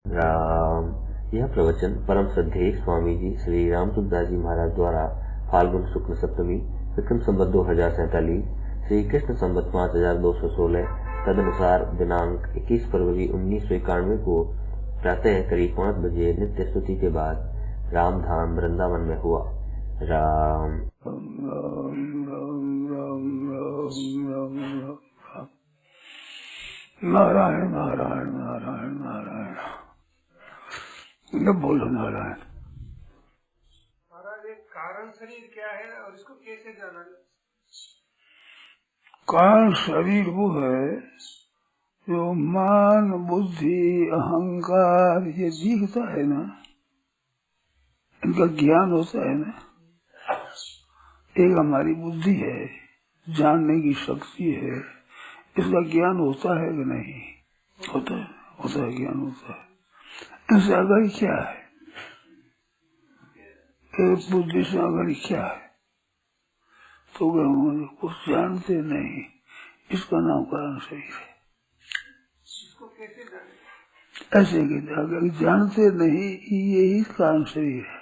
राम। यह प्रवचन परम श्रद्धेय स्वामी जी श्री रामसुखदास जी महाराज द्वारा फाल्गुन शुक्ल सप्तमी विक्रम संवत 2047 श्री कृष्ण संवत 5216 तदनुसार दिनांक 21 फरवरी 1991 को प्रातः करीब 5 बजे नित्य स्तुति के बाद रामधाम वृंदावन में हुआ। राम नारायण नारायण नारायण नारायण। न बोलो नारायण। महाराज, एक कारण शरीर क्या है और इसको कैसे जाना जाए? कारण शरीर वो है जो मान बुद्धि अहंकार ये दिखता है ना, इनका ज्ञान होता है ना। एक हमारी बुद्धि है, जानने की शक्ति है, इसका ज्ञान होता है कि नहीं? होता है, होता है, ज्ञान होता है। इससे अगर क्या है, एक बुद्धि से अगर क्या है, तो हम कुछ जानते नहीं, इसका नाम कारण शरीर है। इसको कैसे जाने? ऐसे कहते अगर जानते नहीं, यही कारण शरीर है।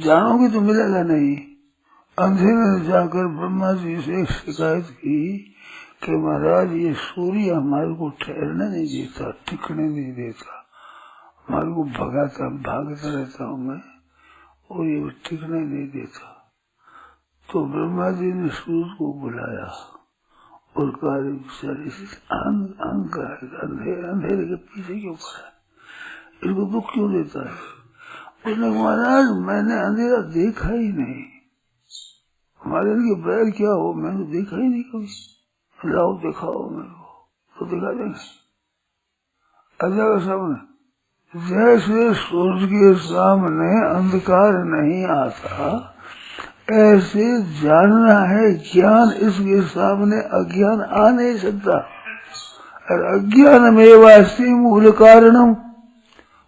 जानोगे तो मिलेगा नहीं। अंधेरे में जाकर ब्रह्मा जी से शिकायत की कि महाराज ये सूर्य हमारे को ठहरने नहीं देता, टिकने नहीं देता, हमारे को भागता रहता हूँ मैं, और ये टिकने नहीं देता। तो ब्रह्मा जी ने सूर्य को बुलाया और कहा बेचारे अंधेरे के पीछे क्यों पड़ा, इसको दुख क्यों देता है? उसने महाराज मैंने अंधेरा देखा ही नहीं, हमारे लिए बैर क्या हो, मैंने देखा ही नहीं कभी। लाओ दिखाओ मेरे को, तो दिखा देंगे। अजय के सामने जैसे सूर्य के सामने अंधकार नहीं आता, ऐसे जानना है ज्ञान, इसके सामने अज्ञान आ नहीं सकता। और अज्ञान में वास्ती मूल कारणम,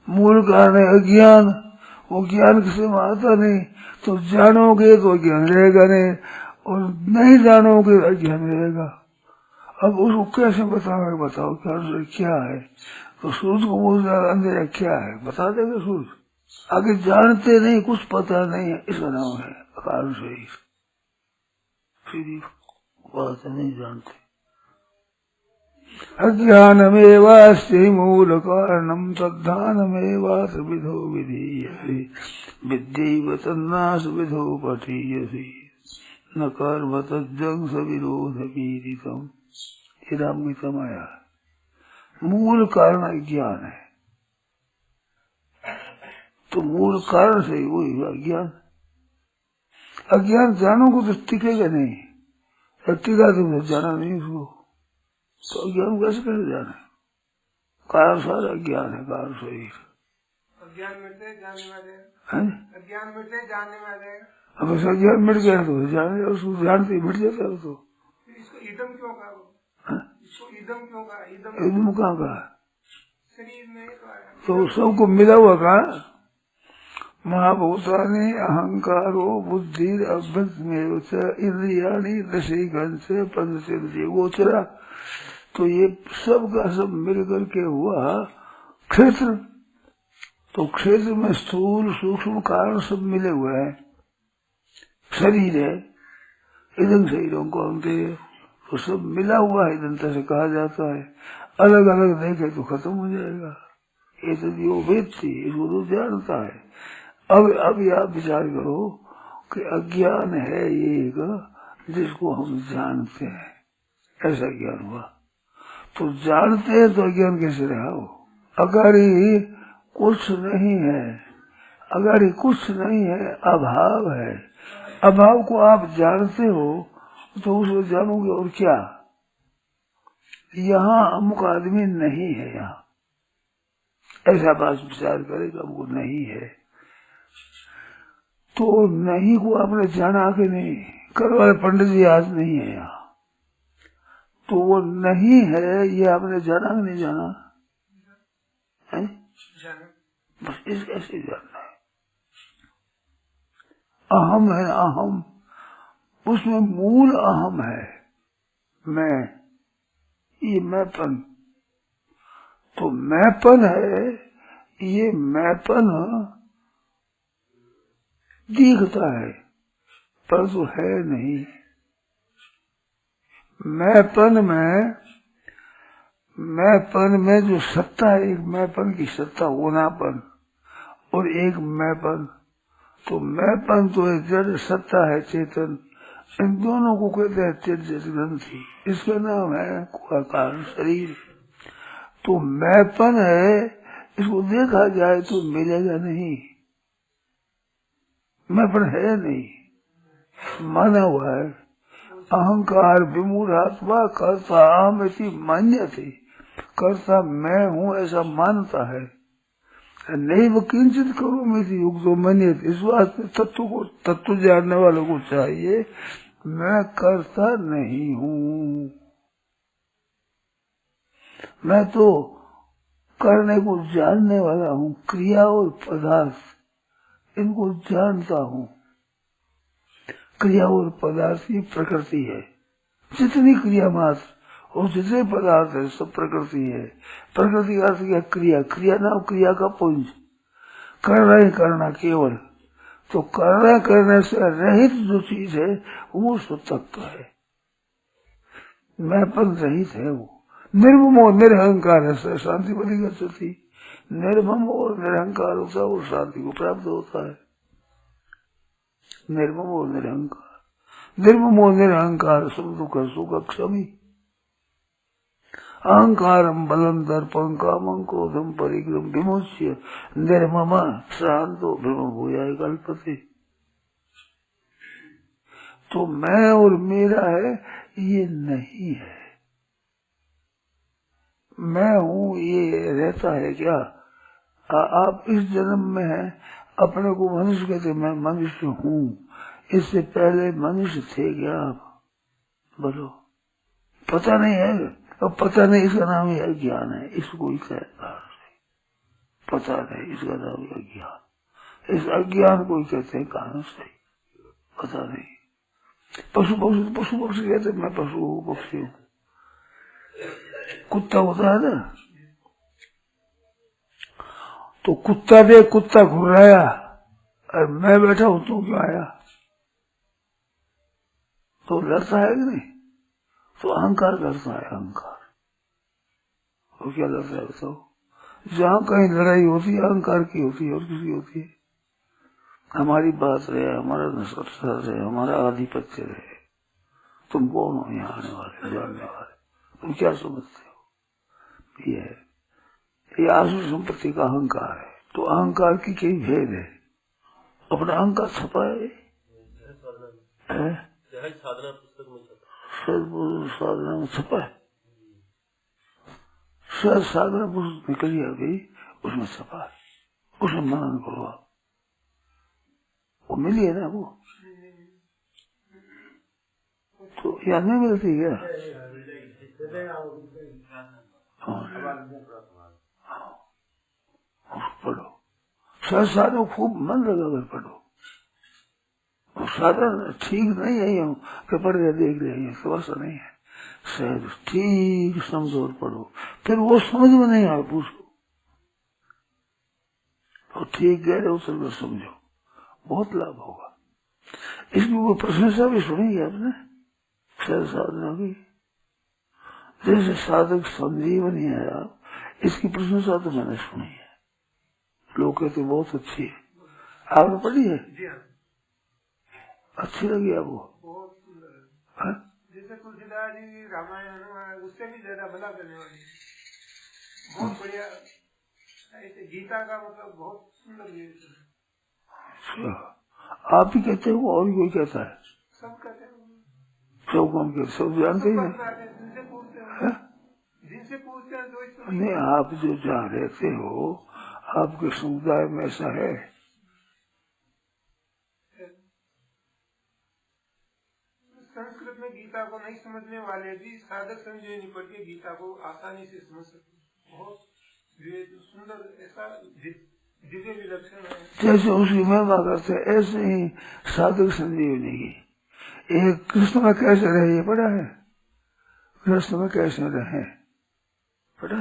मूल कारण है अज्ञान। वो ज्ञान किसी में आता नहीं, तो जानोगे तो ज्ञान रहेगा नहीं, और नहीं जानोगे तो अज्ञान रहेगा। अब उसको कैसे बताओगे? बताओ क्या है? तो सूर्य को बोल अंधेरा क्या है, बता देगा सूर्य। आगे जानते नहीं, कुछ पता नहीं है, इसका नाम है कारण शरीर। फिर बात नहीं जानते। अज्ञानमेवास्ति मूल कारणम तद्धानमेवास विधो विधीयते विद्यैव तन्नास विधो पठीयते न कर्म तज्जंस विरोध पीड़ितम। ये राम गीता में आया। मूल कारण अज्ञान है, तो मूल कारण से वही अज्ञान। अज्ञान जानोगे तो टिकेगा नहीं, टिका तो जाना नहीं उसको, तो अज्ञान कैसे कैसे जाना? कारण सारा अज्ञान है, कारण शरीर। अज्ञान मिटते जानने में है, अज्ञान मिटते जानने में आ जाएगा। अब ऐसा अज्ञान मिट गया तो जाने, उसको जानते ही मिट जाता है। तो इसको इदम क्यों कहा? इसको इदम क्यों कहा? इदम कहाँ कहा? शरीर में तो आया, तो सबको मिला हुआ कहा? महाभूतानि अहंकारो बुद्धि अभ्यंतमेव इंद्रियाणि दशेकंस पंचेंद्रिय गोचरा। तो ये सब का सब मिल करके हुआ क्षेत्र। तो क्षेत्र में स्थूल सूक्ष्म कारण सब मिले हुए हैं। शरीर है, इदं शरीरों को हमते, तो सब मिला हुआ है, इदंता से कहा जाता है। अलग अलग देखे तो खत्म हो जाएगा। ये तो जो वेदती इसको तो जानता है। अब आप विचार करो कि अज्ञान है एक जिसको हम जानते हैं, ऐसा ज्ञान हुआ। तो जानते हैं तो अज्ञान कैसे रहा हो? अगर ही कुछ नहीं है, अगर ही कुछ नहीं है, अभाव है, अभाव को आप जानते हो तो उसको जानोगे। और क्या यहाँ अमुक आदमी नहीं है, यहाँ ऐसा बात विचार करेगा, वो नहीं है, तो नहीं को आपने जाना कि नहीं? कल वाले पंडित जी आज नहीं है यहाँ, तो वो नहीं है, ये आपने जाना कि नहीं जाना है? बस इस ऐसे जानना है। अहम है, अहम, उसमें मूल अहम है, मैं, ये मैंपन। तो मैंपन है, ये मैंपन दिखता है परंतु है नहीं। मैंपन में जो सत्ता है, एक मैंपन की सत्ता होनापन और एक मैंपन, तो मैंपन तो एक जड़ सत्ता है चेतन, इन दोनों को कहते हैं चित ग्रंथि। इसका नाम है कारण शरीर। तो मैंपन है, इसको देखा जाए तो मिलेगा नहीं, मैंपन है नहीं, माना हुआ है। अहंकार विमूढ़ात्मा कर्ता अहम इति मान्यते, कर्ता मैं हूँ ऐसा मानता है। नहीं वो किंचित करो मेरी युग तो मान्यत, इस बात में तत्व जानने वालों को चाहिए मैं करता नहीं हूँ, मैं तो करने को जानने वाला हूँ। क्रिया और पदार्थ इनको जानता हूँ। क्रिया और पदार्थ की प्रकृति है, जितनी क्रिया मात्र और जितने पदार्थ है सब प्रकृति है। प्रकृति का अर्थ क्या? क्रिया। क्रिया नाम क्रिया का पुंज, करना ही करना केवल। तो करने से रहित जो चीज है वो तत्व है, मैंपन रहित है वो। निर्मम और निरहंकार है, शांति बनी गति। निर्मम और निरहंकार होता है वो शांति को प्राप्त होता है। निर्मम और निरहंकार, निर्मम और निरहंकार सुख सुख क्षमी। अहंकारम बलम दर्पण कामं क्रोधम परिक्रम विमुच्य निर्मम शांतो ब्रह्म भूयाय कल्पते। तो मैं और मेरा है ये नहीं है, मैं हूँ ये रहता है क्या? आप इस जन्म में अपने को मनुष्य कहते, मैं मनुष्य हूँ। इससे पहले मनुष्य थे क्या आप? बोलो, पता नहीं है। अब पता नहीं, इसका नाम ही अज्ञान है। इसको ही कहता है पता नहीं, इसका नाम ही अज्ञान। इस अज्ञान को ही कहते हैं कारण से पता नहीं। पशु पक्षी कहते मैं पशु हूँ, पक्षी हूँ। कुत्ता होता है ना, तो कुत्ता देख कुत्ता घुर्राया और मैं बैठा हूं तू क्यों आया, तो लड़ता है कि नहीं? तो अहंकार करता है, अहंकार। वो क्या लड़ता है बताओ? जहाँ कहीं लड़ाई होती है अहंकार की होती है और किसी होती है। हमारी बात रहे, हमारा नशा रहे, हमारा आधिपत्य रहे। तुम कौन हो यहाँ आने वाले जानने वाले? तुम क्या समझते हो? ये आसु संपत्ति का अहंकार है। तो अहंकार की कई भेद है। अपना अहंकार छपा है, साधना में छपा है। शायद साधना पुस्तक निकली आ गई, उसमें छपा है, उसमें मनन करो आप। वो मिली है ना वो, तो याद नहीं मिलती क्या? पढ़ो, शायद साधना खूब मन लगा कर पढ़ो। साधन ठीक नहीं है यूं कि पढ़ के देख रहे, समझ नहीं है। शायद ठीक समझो और पढ़ो, फिर वो समझ में नहीं आए पूछो, तो ठीक कह रहे हो चलो समझो, बहुत लाभ होगा। इसकी वो प्रशंसा भी सुनेंगे आपने शायद साधना की। जैसे साधक संजीवनी है आप, इसकी प्रशंसा तो मैंने सुनी है। लोग कहते बहुत अच्छी है, आपने पढ़ी है? अच्छी लगी आपको? बहुत सुंदर है। जैसे तुलसीदास जी रामायण उससे भी ज्यादा भला करने वाली, बहुत बढ़िया। ऐसे गीता का मतलब बहुत सुंदर है। आप ही कहते हो और कोई कहता है? सब कहते हैं, सब कौन कहते? सब जानते ही नहीं। जिनसे पूछते हैं तो नहीं, आप जो जहाँ रहते हो आपके समुदाय में ऐसा है? संस्कृत में गीता को नहीं समझने वाले भी साधक संजीवनी पढ़ के गीता को आसानी से समझ सकते। बहुत सुंदर ऐसा दिव्य विलक्षण है। जैसे उसकी महिमा करते ऐसे ही साधक संजीवनी की। एक कृष्ण में कैसे रहे ये पढ़ा है? कृष्ण में कैसे रहे पढ़ा?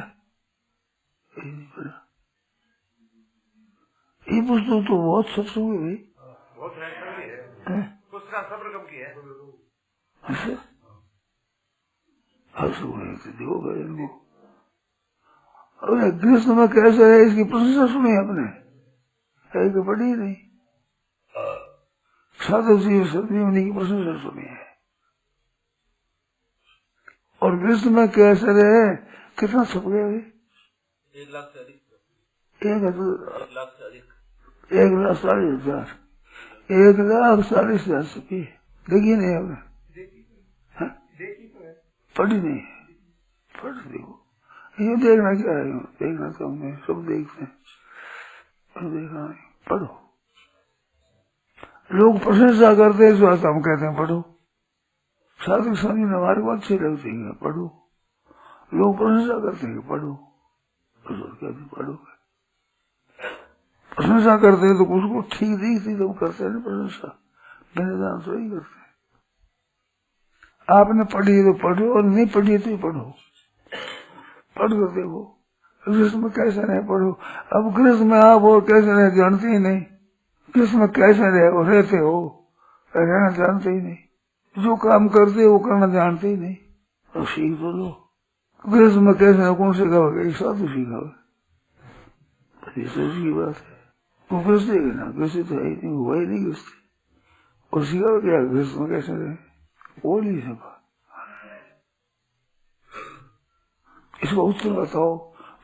नहीं पढ़ा। ये पुस्तक तो बहुत सत्संग है भाई, बहुत है, उसका सब्र कम किया है। अच्छा देखो भाई इनको। अरे कृष्ण में कैसे है इसकी प्रशंसा सुनी आपने, है कि पढ़ी नहीं? साधु जी सदी उन्हीं की प्रशंसा सुनी है। और कृष्ण में कैसे रहे, कितना छप गया भाई? 1 लाख से अधिक, 1 लाख से अधिक, 1,40,000, 1,40,000 छपी। देखिए नहीं आपने? देखी तो है, पढ़ी नहीं है, पढ़ देखो। ये देखना क्या है, देखना तो हमने सब देखते हैं, पर देखना नहीं, पढ़ो। लोग प्रशंसा करते हैं, इस बात हम कहते हैं पढ़ो। साधु स्वामी ने हमारे को अच्छे लगते हैं, पढ़ो। लोग प्रशंसा करते हैं, पढ़ो। कहते पढ़ो, प्रशंसा करते हैं तो उसको ठीक दिखती तो करते हैं प्रशंसा, मेरे दान तो ही करते हैं। आपने पढ़ी तो पढ़ो, और नहीं पढ़ी तो ही पढ़ो। पढ़ कर देखो कृष्ण में कैसे रहे, पढ़ो। अब कृष्ण में आप और कैसे रहे जानते ही नहीं, कृष्ण में कैसे रहे और रहते हो, रहना जानते ही नहीं। जो काम करते हो वो करना जानते ही नहीं, और सीख तो लो। कृष्ण में कैसे कौन सिखाओगे, साधु सिखाओगे, की बात है। वो कृष्ण ना, कृष्ण तो है ही नहीं, हुआ ही नहीं कृष्ण, और सिखाओ क्या कृष्ण में कैसे रहे, वो नहीं सका। इसका उत्तर बताओ।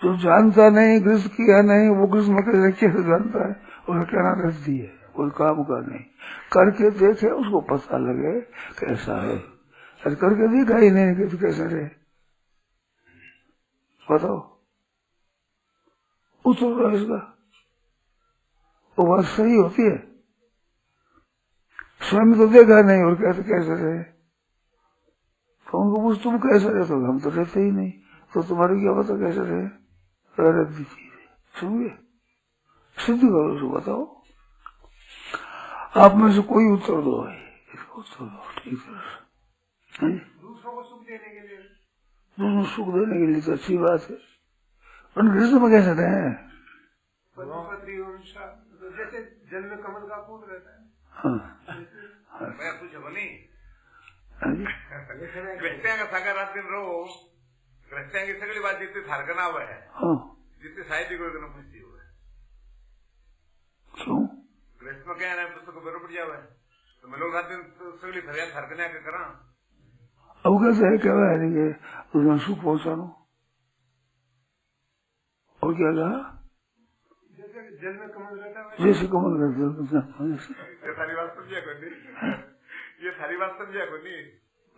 जो जानता नहीं, कृष्ण किया नहीं, वो कृष्ण में कैसे जानता है, और कहना रद्दी है, कोई काम का नहीं। करके देखे उसको पता लगे कैसा है, और करके देखा ही नहीं कि कैसा रहे, बताओ उत्तर दो इसका। वो बात सही होती है, स्वयं तो देखा नहीं और कहते कैसे रहे, तो उनको पूछ तुम कैसे रहे, तो हम तो रहते ही नहीं, तो तुम्हारी क्या पता कैसे रहे, रद्दी चीज है, समझे? सिद्ध करो उसको, बताओ। आप में से कोई उत्तर दो भाई, इसको उत्तर दो ठीक है। दूसरों को सुख देने के लिए, दूसरों सुख देने के लिए तो अच्छी बात है, पर कृष्ण में कैसे रहे, पति तो जैसे जल में कमल का फूल रहता है। हाँ मैं कुछ बनी हाँ का सागर रात दिन रो की सगली बात जितनी थारकना हुआ है, हाँ जितनी साहित्य को पूछती हुआ है, क्यों ग्रस्त क्या है पुस्तक बरोबर जावा है, तो मैं लोग रात दिन सगली फरियाद थारकने आके करा। अब कैसे है, क्या है उसमें सुख पहुंचानो, और क्या कहा, जैसे जल में कमल रहता है, जैसे कमल करते ये सारी बात समझिया को नहीं, ये सारी बात समझिया को नहीं।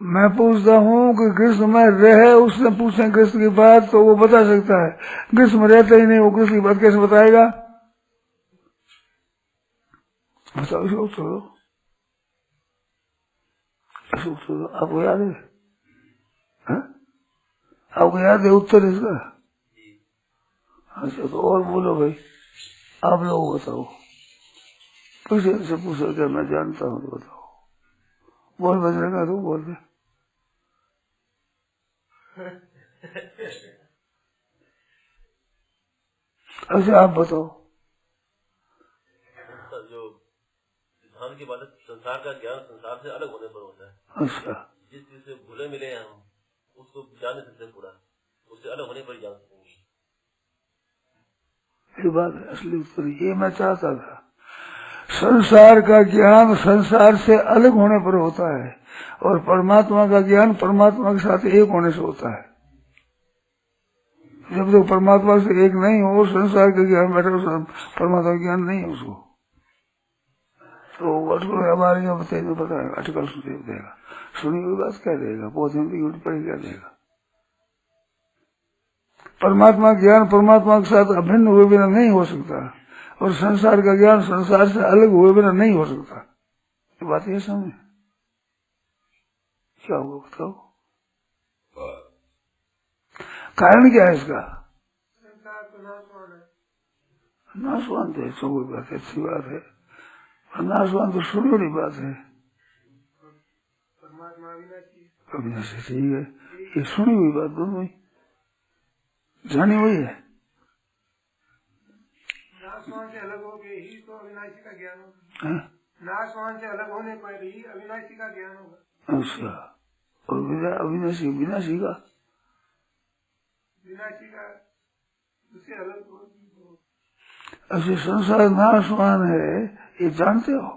मैं पूछता हूँ कि कृष्ण में रहे, उससे पूछे कृष्ण की बात तो वो बता सकता है, कृष्ण में रहता ही नहीं, वो कृष्ण की बात कैसे बताएगा, बताओ इसको छोड़ो, इसको छोड़ो। आपको याद है, आपको याद है उत्तर इसका? अच्छा तो और बोलो भाई, आप लोग बताओ, किसी से पूछो क्या मैं जानता हूँ तो बताओ, बोल बजरेगा तो बोल दे। अच्छा आप बताओ। जो सिद्धांत की बात है, संसार का ज्ञान संसार से अलग होने पर होता है। अच्छा जिस चीज से भूले मिले हैं हम, उसको जान नहीं सकते पूरा, उससे अलग होने पर जान सकेंगे। ये बात है असली उत्तर, ये मैं चाहता था। संसार का ज्ञान संसार से अलग होने पर होता है, और परमात्मा का ज्ञान परमात्मा के साथ एक होने से होता है। जब तक परमात्मा से एक नहीं हो, संसार का ज्ञान बैठा, परमात्मा का ज्ञान नहीं है उसको। तो आर्टिकल हमारे यहाँ बताइए, पता है आर्टिकल सुन देगा, सुनी हुई बात क्या देगा, पौधे में पढ़ी क्या देगा। परमात्मा ज्ञान परमात्मा के साथ अभिन्न हुए बिना नहीं हो सकता, और संसार का ज्ञान संसार से अलग हुए बिना नहीं हो सकता। ये बात ये समझ, क्या होगा बताओ, कारण क्या है इसका? नाशवान तो ऐसा कोई बात है, अच्छी बात है, नाशवान तो सुनी वाली बात है, अविनाशी ठीक है, ये सुनी हुई बात दोनों ही जानी हुई है। नाशवान से अलग हो गए ही तो अविनाशी का ज्ञान होगा। है? नाशवान से अलग होने पर ही अविनाशी का ज्ञान होगा। अच्छा, और अविनाशी विनाशी का विनाशी का उससे अलग हो। ऐसे संसार नाशवान है, ये जानते हो?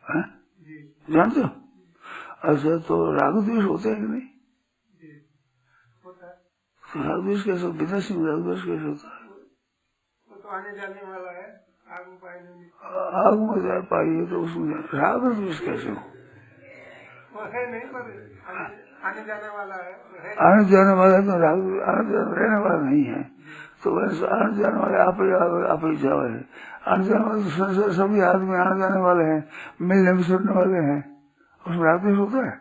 हैं? जानते हो? अच्छा, तो राग द्वेष होते हैं कि नहीं? राग द्वेष कैसे विनाशी में राग द्वेष कैसे होता है? वो तो आने जाने वाला है, आग में पाएंगे। आग में जा पाइए तो उसमें राग द्वेष कैसे हो? वो है नहीं, पर आने जाने वाला है। आने जाने वाला तो राग रहने वाला नहीं है, तो वैसे आने जाने वाले आप ही जाओ है। आने जाने वाले संसार सभी आदमी आने जाने वाले हैं, मिलने बिछड़ने वाले हैं, उसमें राग द्वेष होता है?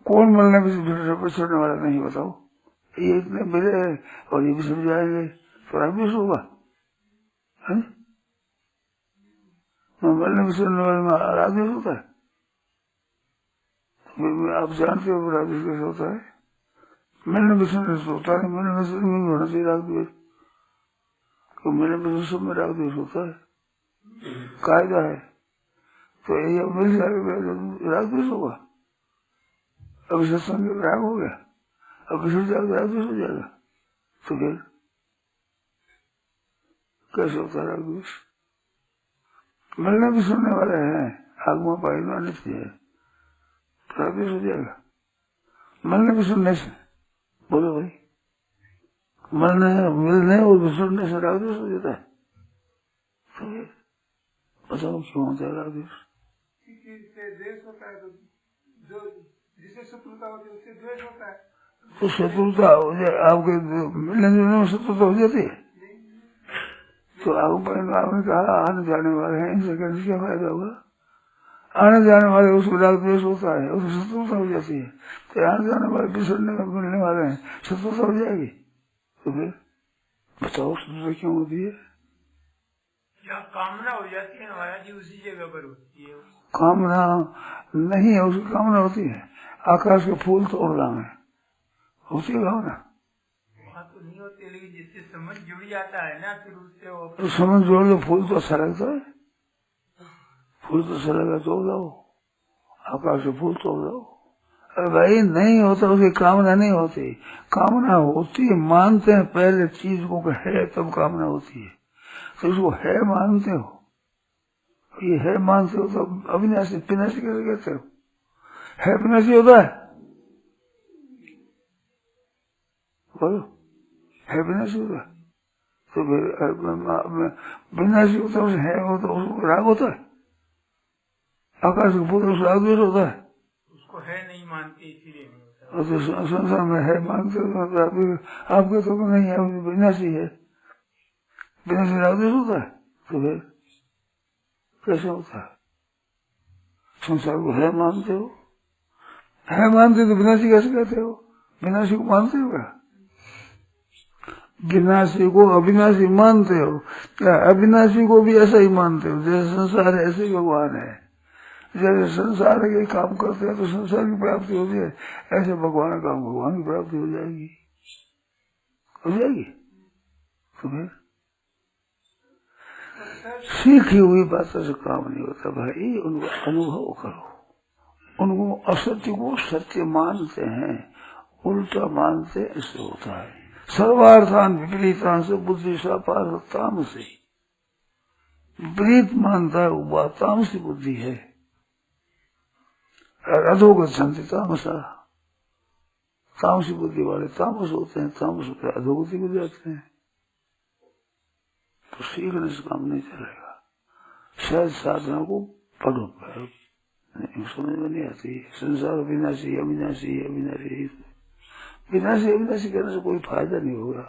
कौन मिलने बिछड़ने वाला नहीं बताओ? ये इतने मिले और ये बिछड़ जाएंगे तो राग द्वेष होगा? मिलने बिछड़ने वाले में राग द्वेष होता है? आप जानते हो राग द्वेष कैसे होता है? मिलने बिछड़ने से होता है, मिलने बिछड़ने में होना चाहिए राग द्वेष। मिलने बिछड़ने सब में राग द्वेष होता है, कायदा है। तो ये मिल जाएगा राग द्वेष होगा। अभी सत्संग राग हो गया, अब बिछड़ जाएगा राग द्वेष हो जाएगा, तो फिर कैसे होता है राग द्वेष? मिलने बिछड़ने वाले हैं, आगमा पाइना नित्य है, राग द्वेष हो जाएगा। मिलने बिछड़ने से बोलो भाई, मिलने और बिछड़ने से राग द्वेष हो जाता है, तो बताओ क्यों होता है राग द्वेष? द्वेष होता है, तो जो जिसे शत्रुता होती है उससे द्वेष होता है। तो शत्रुता हो जाए, आपके मिलने जुलने में शत्रुता हो जाती है, तो आपने कहा आने जाने वाले हैं, इनसे कहने से क्या फायदा होगा? आने जाने वाले उसको राग द्वेष होता है, उसको शत्रुता हो जाती है। तो आने जाने वाले बिछड़ने में मिलने वाले हैं, शत्रुता हो जाएगी, तो फिर बताओ शत्रुता क्यों होती है? क्या कामना हो जाती है महाराज जी, उसी जगह पर होती है। कामना नहीं है, उसकी कामना होती है। आकाश के फूल तोड़ना में होती है कामना? वहाँ तो नहीं होती, लेकिन जिससे समझ जुड़ जाता है ना, फिर उससे वो तो समझ जोड़ लो, फूल तो अच्छा लगता है, फूल तो अच्छा लगा तोड़ दो, आकाश के फूल तोड़ दो। अरे भाई नहीं होता, उसकी कामना नहीं होती। कामना होती है, मानते हैं पहले चीज को है, तब कामना होती है। तो इसको है मानते हो, ये है मानते हो, तो अविनाशी विनाशी कैसे कहते हो? है विनाशी होता है? बोलो, है विनाशी होता है? तो फिर विनाशी होता है वो तो उसको राग होता है? आकाश के फूल उसको राग द्वेष होता है? उसको है नहीं मानते, इसीलिए नहीं होता। तो संसार में है मानते हो, आपके तो नहीं है, विनाशी है, विनाशी राग द्वेष होता है, तो फिर कैसे होता है? संसार को है मानते हो, है मानते तो विनाशी कैसे कहते हो? विनाशी को मानते हो क्या? विनाशी को अविनाशी मानते हो क्या? अविनाशी को भी ऐसा ही मानते हो, जैसे संसार है ऐसे ही भगवान है। जैसे संसार के काम करते हैं तो संसार की प्राप्ति होती है, ऐसे भगवान का काम भगवान की प्राप्ति हो जाएगी, हो जाएगी। तो फिर सीखी हुई बातों से काम नहीं होता भाई, उनको अनुभव करो। उनको असत्य को सत्य मानते हैं, उल्टा मानते, ऐसे होता है। सर्वार्थान विपरीतान से बुद्धि सापारताम से विपरीत मानता है, वो बात तामसी बुद्धि है। अधोगति तामसा, तामसी बुद्धि वाले तामस होते हैं, तामस होते अधोगति को जाते हैं। तो सीखने से काम नहीं चलेगा। शायद साधना को पढ़ो, नहीं समझ में नहीं आती। संसार विनाशी अविनाशी अविनाशी, विनाशी अविनाशी कहने से कोई फायदा नहीं होगा।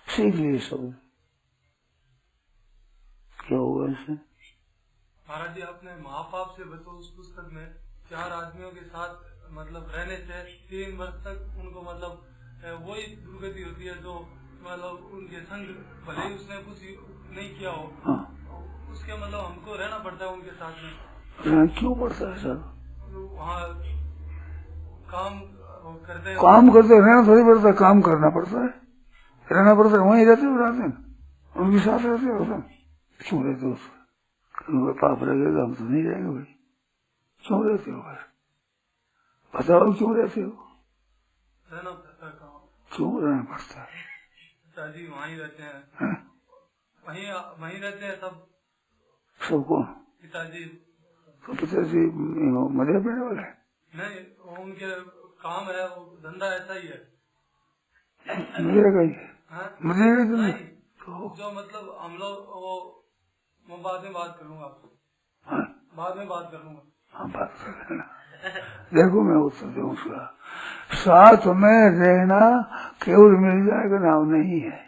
सीख लिए सब, क्या होगा इससे? महाराज जी, आपने महापाप से बचो उस पुस्तक में 4 आदमियों के साथ मतलब रहने से 3 वर्ष तक उनको मतलब वही दुर्गति होती है जो मतलब उनके संग भले ही उसने कुछ नहीं किया हो। हाँ। उसके मतलब हमको रहना पड़ता है उनके साथ में। क्यों पड़ता है सर? वहाँ काम करते रहना थोड़ी पड़ता है, काम करना पड़ता है, रहना पड़ता है। वहीं रहते हो रात में, उनके साथ रहते हो तुम? क्यों रहते हो? उनका पाप लगेगा, हम तो नहीं रहेंगे भाई। क्यों रहते हो भाई? बताओ क्यों रहते हो? रहना पड़ता है। क्यों रहना पड़ता है? पिताजी वहीं रहते हैं, वहीं रहते हैं सब। सबको पिताजी तो पिताजी मजे पीने वाले नहीं, उनके काम है, वो धंधा ऐसा ही है। मजे का ही हाँ? मजे का नहीं, तो जो मतलब हम लोग वो मैं बाद में बात करूंगा आपसे। हाँ? बाद में बात करूंगा। हाँ बात कर लेना। देखो मैं उत्तर दूँ उसका, साथ में रहना केवल मिल जाएगा नाम नहीं है।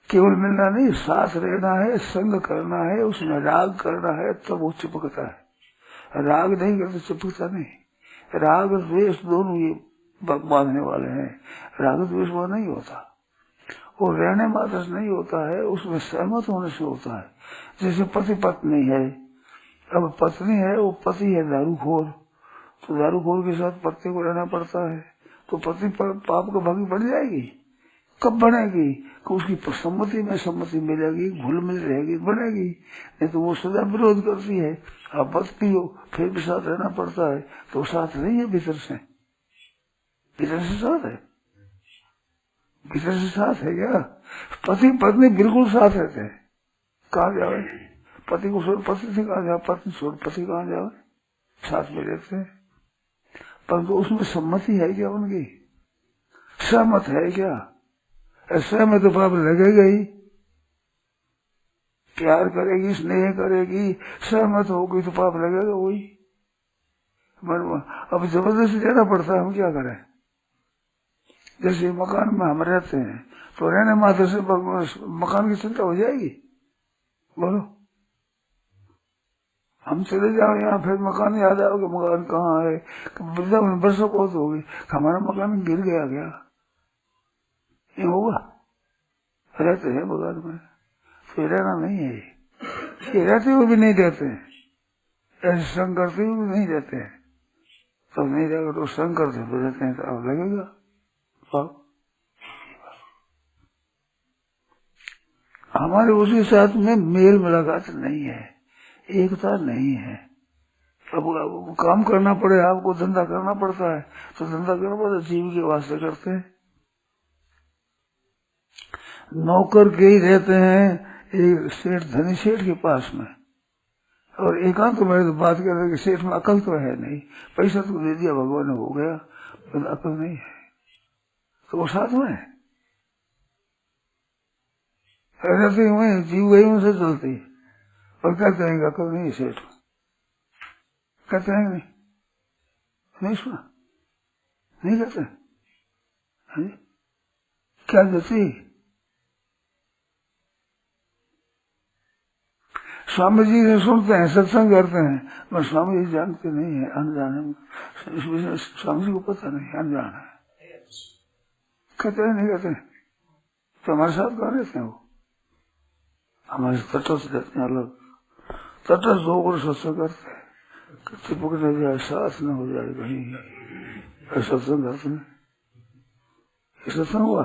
केवल मिलना नहीं, साथ रहना है, संग करना है, उसमें राग करना है, तब वो चिपकता है। राग नहीं करते चिपकता नहीं। राग द्वेष दोनों ये बांधने वाले हैं। राग द्वेष वो नहीं होता, वो रहने मात्र से नहीं होता है, उसमें सहमत होने से होता है। जैसे पति पत्नी है, अब पत्नी है, वो पति है दारूखोर, तो दारूखोर के साथ पत्नी को रहना पड़ता है, तो पति पाप का भागी बढ़ जाएगी। कब बनेगी? कि उसकी सम्मति में सम्मति मिलेगी, घुल मिल रहेगी, बनेगी। नहीं तो वो सदा विरोध करती है। आप मत पियो, फिर भी साथ रहना पड़ता है, तो साथ नहीं है भीतर से। भीतर से साथ है, भीतर से साथ है क्या? पति पत्नी बिल्कुल साथ रहते हैं। कहाँ जाए? पति को छोड़ पत्नी से कहाँ जाए? पत्नी छोड़ पति कहाँ जाए? साथ में रहते हैं, परंतु उसमें सम्मति है क्या उनकी? सहमत है क्या? ऐसे में तो पाप लगेगा ही। प्यार करेगी, स्नेह करेगी, सहमत होगी तो पाप लगेगा वही। अब जबरदस्ती रहना पड़ता है, हम क्या करें? जैसे मकान में हम रहते हैं तो रहने मात्र से मकान की चिंता हो जाएगी? बोलो, हम चले जाओ यहाँ, फिर मकान याद आओगे, मकान कहाँ है? वृंदावन बरसों बहुत हो गई, हमारा मकान गिर गया क्या? ये होगा? रहते हैं मकान में, फिर रहना नहीं है। ये रहते हुए भी नहीं रहते हैं, ऐसे संग करते हुए भी नहीं रहते हैं, तब नहीं रहेगा। तो संग करते हुए रहते हैं तो अब लगेगा। हमारे उसी साथ में मेल मुलाकात नहीं है, एकता नहीं है। अब काम करना पड़े, आपको धंधा करना पड़ता है, तो धंधा करना पड़ता है, जीव के वास्ते करते हैं। नौकर के ही रहते हैं एक सेठ, धनी सेठ के पास में, और एकांत में तो बात कर रहे कि सेठ में अकल तो है नहीं, पैसा तो दे दिया भगवान ने, हो गया, तो अकल नहीं है, तो वो साथ में रहते हुए जीव गई उनसे चलती है, और कहते हैं कि अकल नहीं सेठ, कहते हैं नहीं सुना, नहीं कहते क्या देती? स्वामी जी से सुनते हैं, सत्संग करते हैं, पर स्वामी जी जानते नहीं है, अनजान है, इस विषय स्वामी जी को पता नहीं, अनजान है। कहते हैं नहीं कहते? तो हमारे साथ कहाँ रहते हैं? वो हमारे तटस्थ रहते हैं, अलग तटस्थ होकर सत्संग करते हैं, चिपक न जाए, साथ न हो जाए कहीं, सत्संग करते हैं। सत्संग हुआ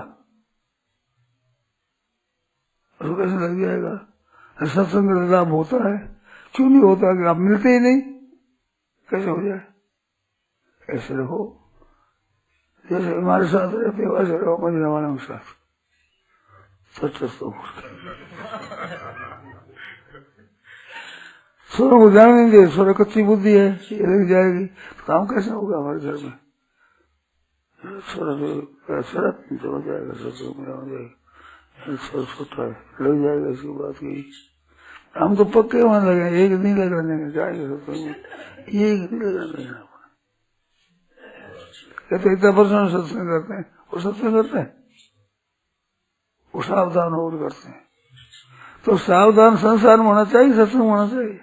तो कैसे लग जाएगा? सत्संग लाभ होता है, क्यों नहीं होता? कि आप मिलते ही नहीं, कैसे हो जाए? ऐसे रहो जैसे हमारे साथ रहते, वैसे रहो मजने वालों के साथ। सोना को जान नहीं दे, सोना कच्ची बुद्धि है, ये लग जाएगी, तो काम कैसे होगा हमारे घर में? सोना शरत हो जाएगा, सत्संग में हो जाएगा, छोटा लग जाएगा इसकी बात की। हम तो पक्के वहां लगे, एक नहीं लगाने में जाएंगे सत्संग में, एक नहीं लगाने में। कहते इतना परसेंट सत्संग करते हैं, वो सत्संग करते हैं, वो सावधान होकर करते हैं। तो सावधान संसार में होना चाहिए, सत्संग होना चाहिए।